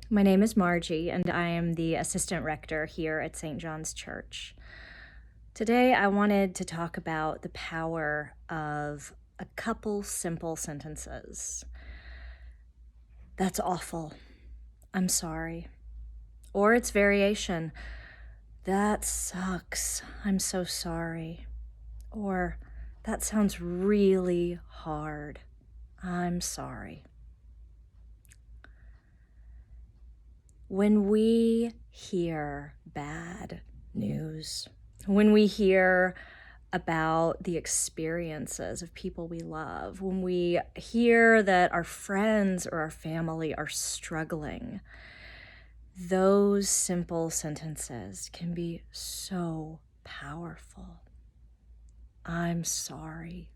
My name is Margie, and I am the assistant rector here at St. John's Church. Today, I wanted to talk about the power of a couple simple sentences. That's awful. I'm sorry. Or its variation. That sucks. I'm so sorry. Or that sounds really hard. I'm sorry. When we hear bad news, when we hear about the experiences of people we love, when we hear that our friends or our family are struggling, those simple sentences can be so powerful. I'm sorry.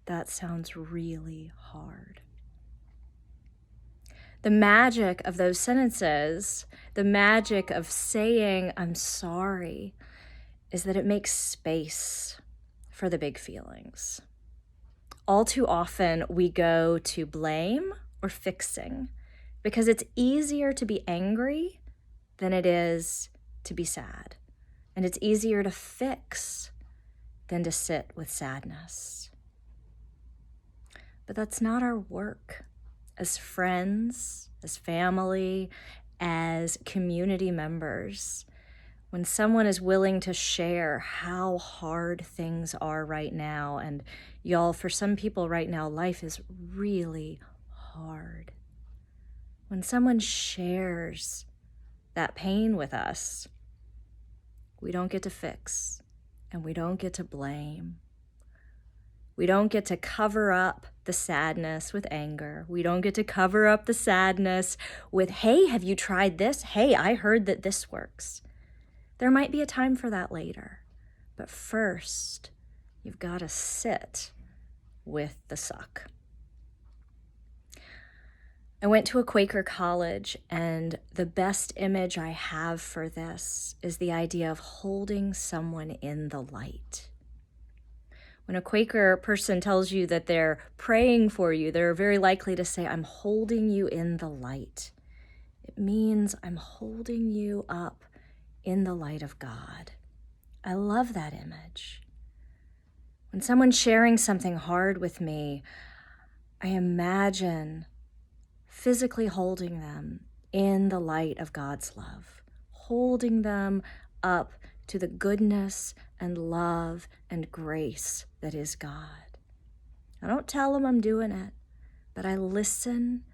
That sounds really hard. The magic of those sentences, the magic of saying I'm sorry, is that it makes space for the big feelings. All too often, we go to blame or fixing because it's easier to be angry than it is to be sad. And it's easier to fix than to sit with sadness. But that's not our work. As friends, as family, as community members, when someone is willing to share how hard things are right now, and y'all, for some people right now, life is really hard. When someone shares that pain with us, we don't get to fix, and we don't get to blame. We don't get to cover up the sadness with anger. We don't get to cover up the sadness with, hey, have you tried this? Hey, I heard that this works. There might be a time for that later. But first, you've got to sit with the suck. I went to a Quaker college, and the best image I have for this is the idea of holding someone in the light. When a Quaker person tells you that they're praying for you, they're very likely to say, I'm holding you in the light. It means I'm holding you up in the light of God. I love that image. When someone's sharing something hard with me, I imagine physically holding them in the light of God's love, holding them up to the goodness and love and grace that is God. I don't tell them I'm doing it, but I listen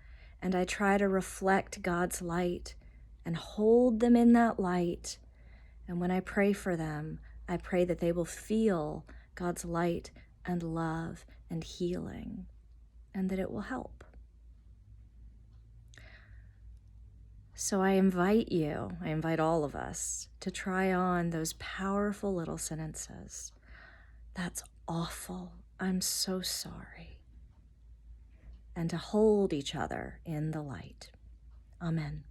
and I try to reflect God's light and hold them in that light. And when I pray for them, I pray that they will feel God's light and love and healing, and that it will help. So I invite all of us to try on those powerful little sentences. That's awful. I'm so sorry. And to hold each other in the light. Amen.